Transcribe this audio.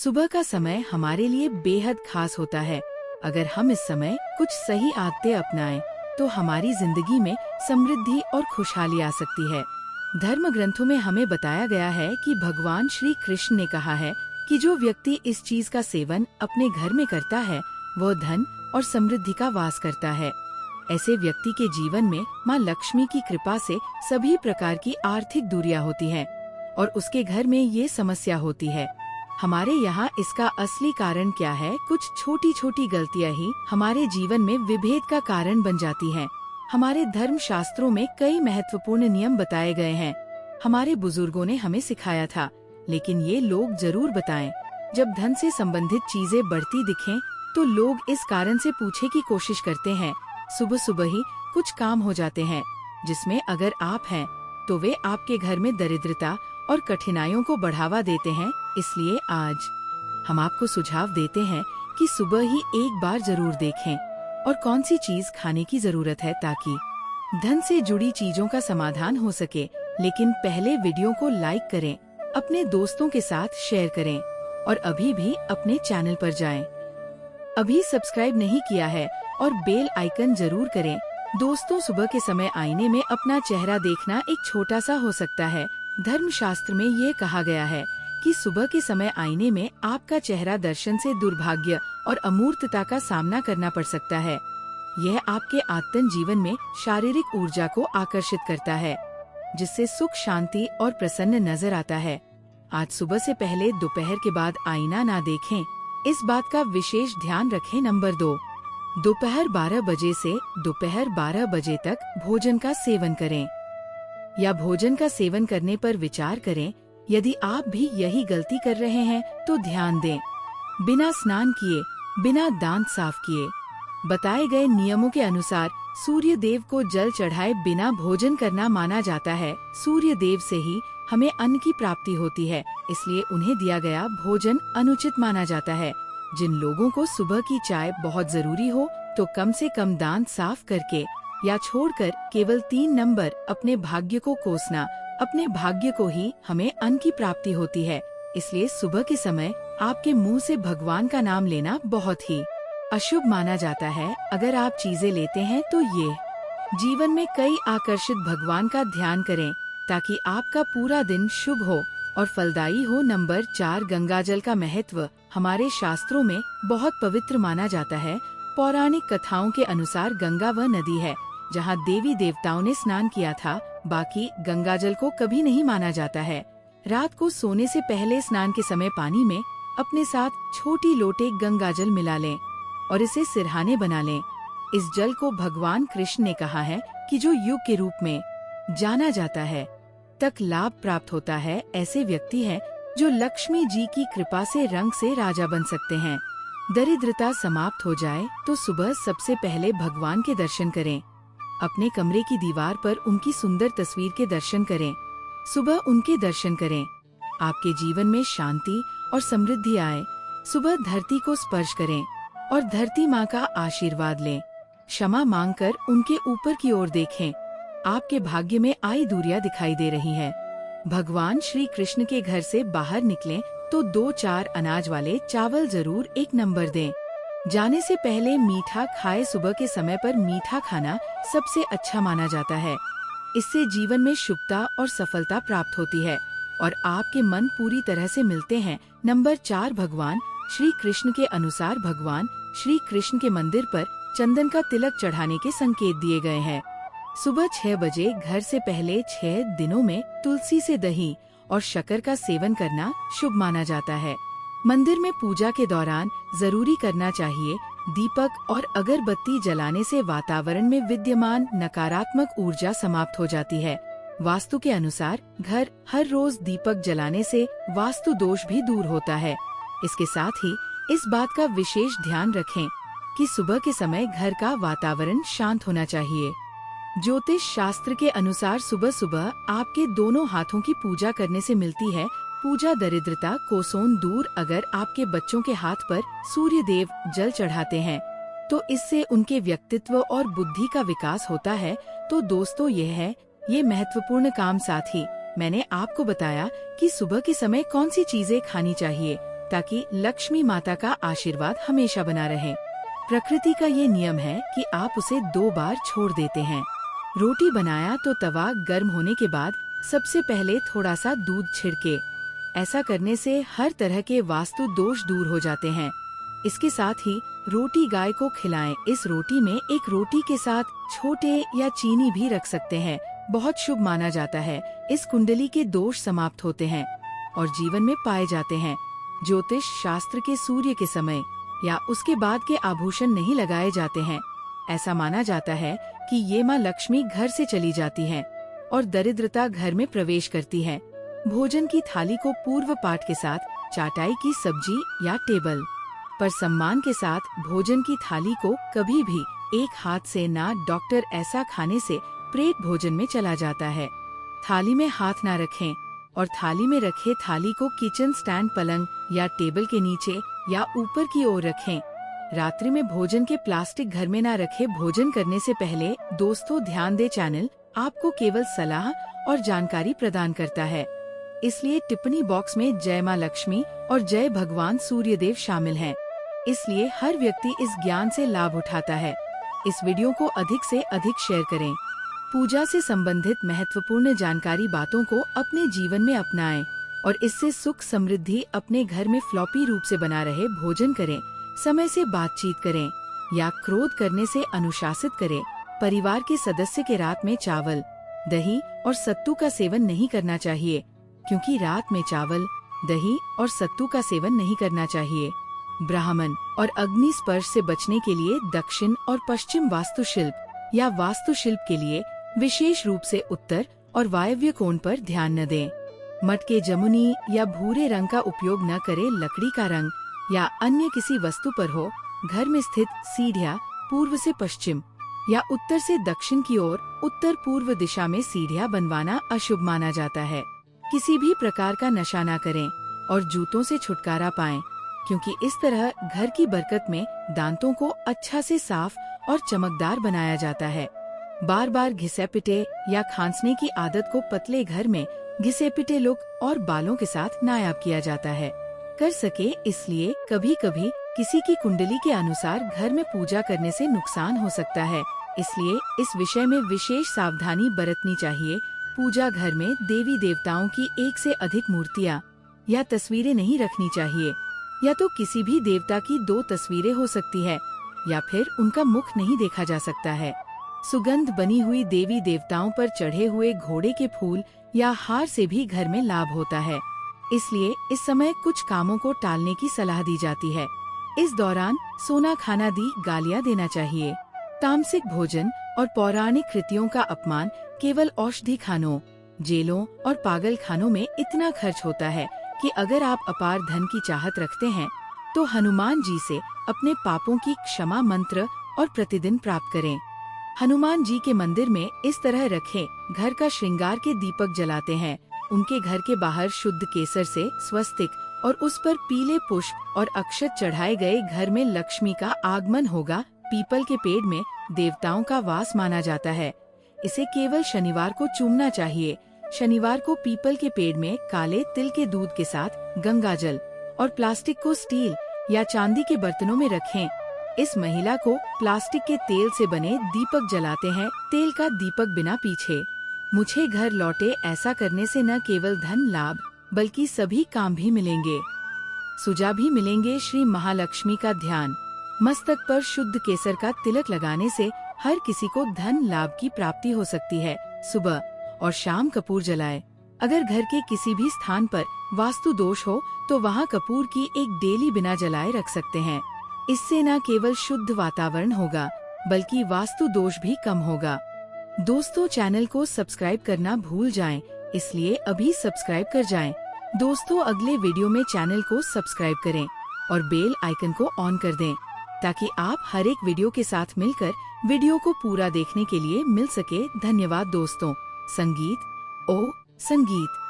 सुबह का समय हमारे लिए बेहद खास होता है। अगर हम इस समय कुछ सही आदतें अपनाएं, तो हमारी जिंदगी में समृद्धि और खुशहाली आ सकती है। धर्म ग्रंथों में हमें बताया गया है कि भगवान श्री कृष्ण ने कहा है कि जो व्यक्ति इस चीज का सेवन अपने घर में करता है, वह धन और समृद्धि का वास करता है। ऐसे व्यक्ति के जीवन में माँ लक्ष्मी की कृपा से सभी प्रकार की आर्थिक दूरियां होती हैं और उसके घर में ये समस्या होती है। हमारे यहाँ इसका असली कारण क्या है? कुछ छोटी छोटी गलतियाँ ही हमारे जीवन में विभेद का कारण बन जाती हैं। हमारे धर्म शास्त्रों में कई महत्वपूर्ण नियम बताए गए हैं। हमारे बुजुर्गों ने हमें सिखाया था, लेकिन ये लोग जरूर बताएं। जब धन से संबंधित चीजें बढ़ती दिखें, तो लोग इस कारण से पूछने की कोशिश करते हैं। सुबह सुबह ही कुछ काम हो जाते हैं जिसमें अगर आप हैं, तो वे आपके घर में दरिद्रता और कठिनाइयों को बढ़ावा देते हैं। इसलिए आज हम आपको सुझाव देते हैं कि सुबह ही एक बार जरूर देखें और कौन सी चीज खाने की जरूरत है, ताकि धन से जुड़ी चीजों का समाधान हो सके। लेकिन पहले वीडियो को लाइक करें, अपने दोस्तों के साथ शेयर करें और अभी भी अपने चैनल पर जाएं। अभी सब्सक्राइब नहीं किया है और बेल आइकन जरूर करें। दोस्तों, सुबह के समय आईने में अपना चेहरा देखना एक छोटा सा हो सकता है। धर्म शास्त्र में ये कहा गया है कि सुबह के समय आईने में आपका चेहरा दर्शन से दुर्भाग्य और अमूर्तता का सामना करना पड़ सकता है। यह आपके आत्म जीवन में शारीरिक ऊर्जा को आकर्षित करता है, जिससे सुख, शांति और प्रसन्न नजर आता है। आज सुबह से पहले दोपहर के बाद आईना ना देखें, इस बात का विशेष ध्यान रखें। नंबर 2, दोपहर 12 बजे से दोपहर 12 बजे तक भोजन का सेवन करें या भोजन का सेवन करने पर विचार करें। यदि आप भी यही गलती कर रहे हैं, तो ध्यान दें। बिना स्नान किए, बिना दांत साफ किए, बताए गए नियमों के अनुसार सूर्य देव को जल चढ़ाए बिना भोजन करना माना जाता है। सूर्य देव से ही हमें अन्न की प्राप्ति होती है, इसलिए उन्हें दिया गया भोजन अनुचित माना जाता है। जिन लोगों को सुबह की चाय बहुत जरूरी हो, तो कम से कम दांत साफ करके या छोड़कर केवल 3 नंबर अपने भाग्य को कोसना। अपने भाग्य को ही हमें अन्न की प्राप्ति होती है, इसलिए सुबह के समय आपके मुंह से भगवान का नाम लेना बहुत ही अशुभ माना जाता है। अगर आप चीजें लेते हैं, तो ये जीवन में कई आकर्षित भगवान का ध्यान करें, ताकि आपका पूरा दिन शुभ हो और फलदायी हो। नंबर 4, गंगाजल का महत्व हमारे शास्त्रों में बहुत पवित्र माना जाता है। पौराणिक कथाओं के अनुसार गंगा वह नदी है जहां देवी देवताओं ने स्नान किया था। बाकी गंगाजल को कभी नहीं माना जाता है। रात को सोने से पहले स्नान के समय पानी में अपने साथ छोटी लोटे गंगाजल मिला लें और इसे सिरहाने बना लें। इस जल को भगवान कृष्ण ने कहा है कि जो युग के रूप में जाना जाता है, तक लाभ प्राप्त होता है। ऐसे व्यक्ति हैं जो लक्ष्मी जी की कृपा से रंग से राजा बन सकते हैं। दरिद्रता समाप्त हो जाए, तो सुबह सबसे पहले भगवान के दर्शन करें। अपने कमरे की दीवार पर उनकी सुंदर तस्वीर के दर्शन करें। सुबह उनके दर्शन करें, आपके जीवन में शांति और समृद्धि आए। सुबह धरती को स्पर्श करें और धरती माँ का आशीर्वाद लें। क्षमा मांगकर उनके ऊपर की ओर देखें। आपके भाग्य में आई दूरियां दिखाई दे रही हैं। भगवान श्री कृष्ण के घर से बाहर निकलें, तो 2-4 अनाज वाले चावल जरूर 1 नंबर दें। जाने से पहले मीठा खाए। सुबह के समय पर मीठा खाना सबसे अच्छा माना जाता है। इससे जीवन में शुभता और सफलता प्राप्त होती है और आपके मन पूरी तरह से मिलते हैं। नंबर 4, भगवान श्री कृष्ण के अनुसार भगवान श्री कृष्ण के मंदिर पर चंदन का तिलक चढ़ाने के संकेत दिए गए हैं। सुबह 6 बजे घर से पहले 6 दिनों में तुलसी से दही और शक्कर का सेवन करना शुभ माना जाता है। मंदिर में पूजा के दौरान जरूरी करना चाहिए। दीपक और अगरबत्ती जलाने से वातावरण में विद्यमान नकारात्मक ऊर्जा समाप्त हो जाती है। वास्तु के अनुसार घर हर रोज दीपक जलाने से वास्तु दोष भी दूर होता है। इसके साथ ही इस बात का विशेष ध्यान रखें कि सुबह के समय घर का वातावरण शांत होना चाहिए। ज्योतिष शास्त्र के अनुसार सुबह सुबह आपके दोनों हाथों की पूजा करने से मिलती है पूजा दरिद्रता कोसों दूर। अगर आपके बच्चों के हाथ पर सूर्य देव जल चढ़ाते हैं, तो इससे उनके व्यक्तित्व और बुद्धि का विकास होता है। तो दोस्तों, ये महत्वपूर्ण काम। साथ ही मैंने आपको बताया कि सुबह के समय कौन सी चीजें खानी चाहिए ताकि लक्ष्मी माता का आशीर्वाद हमेशा बना रहे। प्रकृति का ये नियम है कि आप उसे 2 बार छोड़ देते हैं। रोटी बनाया तो तवा गर्म होने के बाद सबसे पहले थोड़ा सा दूध छिड़के। ऐसा करने से हर तरह के वास्तु दोष दूर हो जाते हैं। इसके साथ ही रोटी गाय को खिलाएं। इस रोटी में एक रोटी के साथ छोटे या चीनी भी रख सकते हैं। बहुत शुभ माना जाता है। इस कुंडली के दोष समाप्त होते हैं और जीवन में पाए जाते हैं। ज्योतिष शास्त्र के सूर्य के समय या उसके बाद के आभूषण नहीं लगाए जाते हैं। ऐसा माना जाता है कि ये माँ लक्ष्मी घर से चली जाती हैं और दरिद्रता घर में प्रवेश करती है। भोजन की थाली को पूर्व पाठ के साथ चाटाई की सब्जी या टेबल पर सम्मान के साथ भोजन की थाली को कभी भी एक हाथ से ना डॉक्टर, ऐसा खाने से प्रेत भोजन में चला जाता है। थाली में हाथ ना रखें और थाली में रखे थाली को किचन स्टैंड, पलंग या टेबल के नीचे या ऊपर की ओर रखें। रात्रि में भोजन के प्लास्टिक घर में ना रखें। भोजन करने से पहले दोस्तों ध्यान दे, चैनल आपको केवल सलाह और जानकारी प्रदान करता है, इसलिए टिप्पणी बॉक्स में जय माँ लक्ष्मी और जय भगवान सूर्यदेव शामिल हैं। इसलिए हर व्यक्ति इस ज्ञान से लाभ उठाता है। इस वीडियो को अधिक से अधिक शेयर करें। पूजा से संबंधित महत्वपूर्ण जानकारी बातों को अपने जीवन में अपनाएं और इससे सुख समृद्धि अपने घर में फ्लॉपी रूप से बना रहे। भोजन करें, समय से बातचीत करें या क्रोध करने से अनुशासित करें। परिवार के सदस्य के रात में चावल, दही और सत्तू का सेवन नहीं करना चाहिए, क्योंकि रात में चावल, दही और सत्तू का सेवन नहीं करना चाहिए। ब्राह्मण और अग्नि स्पर्श से बचने के लिए दक्षिण और पश्चिम वास्तुशिल्प या वास्तुशिल्प के लिए विशेष रूप से उत्तर और वायव्य कोण पर ध्यान न दें। मटके, जमुनी या भूरे रंग का उपयोग न करें। लकड़ी का रंग या अन्य किसी वस्तु पर हो। घर में स्थित सीढ़ियाँ पूर्व से पश्चिम या उत्तर से दक्षिण की ओर उत्तर पूर्व दिशा में सीढ़ियाँ बनवाना अशुभ माना जाता है। किसी भी प्रकार का नशा ना करें और जूतों से छुटकारा पाएं, क्योंकि इस तरह घर की बरकत में दांतों को अच्छा से साफ और चमकदार बनाया जाता है। बार बार घिसे पिटे या खांसने की आदत को पतले घर में घिसे पिटे लुक और बालों के साथ नायाब किया जाता है। कर सके इसलिए कभी कभी किसी की कुंडली के अनुसार घर में पूजा करने से नुकसान हो सकता है, इसलिए इस विषय में विशेष सावधानी बरतनी चाहिए। पूजा घर में देवी देवताओं की एक से अधिक मूर्तियाँ या तस्वीरें नहीं रखनी चाहिए, या तो किसी भी देवता की 2 तस्वीरें हो सकती है या फिर उनका मुख नहीं देखा जा सकता है। सुगंध बनी हुई देवी देवताओं पर चढ़े हुए घोड़े के फूल या हार से भी घर में लाभ होता है, इसलिए इस समय कुछ कामों को टालने की सलाह दी जाती है। इस दौरान सोना, खाना दी गालियाँ देना चाहिए। तामसिक भोजन और पौराणिक कृतियों का अपमान केवल औषधि खानों, जेलों और पागल खानों में इतना खर्च होता है कि अगर आप अपार धन की चाहत रखते हैं तो हनुमान जी से अपने पापों की क्षमा मंत्र और प्रतिदिन प्राप्त करें। हनुमान जी के मंदिर में इस तरह रखें। घर का श्रृंगार के दीपक जलाते हैं। उनके घर के बाहर शुद्ध केसर से स्वस्तिक और उस पर पीले पुष्प और अक्षत चढ़ाए गए। घर में लक्ष्मी का आगमन होगा। पीपल के पेड़ में देवताओं का वास माना जाता है। इसे केवल शनिवार को चूमना चाहिए। शनिवार को पीपल के पेड़ में काले तिल के दूध के साथ गंगा जल और प्लास्टिक को स्टील या चांदी के बर्तनों में रखें। इस महिला को प्लास्टिक के तेल से बने दीपक जलाते हैं। तेल का दीपक बिना पीछे मुझे घर लौटे। ऐसा करने से न केवल धन लाभ बल्कि सभी काम भी मिलेंगे, सुजा भी मिलेंगे। श्री महालक्ष्मी का ध्यान। मस्तक पर शुद्ध केसर का तिलक लगाने से हर किसी को धन लाभ की प्राप्ति हो सकती है। सुबह और शाम कपूर जलाए। अगर घर के किसी भी स्थान पर वास्तु दोष हो तो वहाँ कपूर की एक डेली बिना जलाए रख सकते हैं। इससे न केवल शुद्ध वातावरण होगा बल्कि वास्तु दोष भी कम होगा। दोस्तों, चैनल को सब्सक्राइब करना भूल जाएं, इसलिए अभी सब्सक्राइब कर जाएं। दोस्तों, अगले वीडियो में चैनल को सब्सक्राइब करें और बेल आइकन को ऑन कर दें, ताकि आप हर एक वीडियो के साथ मिलकर वीडियो को पूरा देखने के लिए मिल सके। धन्यवाद दोस्तों। संगीत ओ संगीत।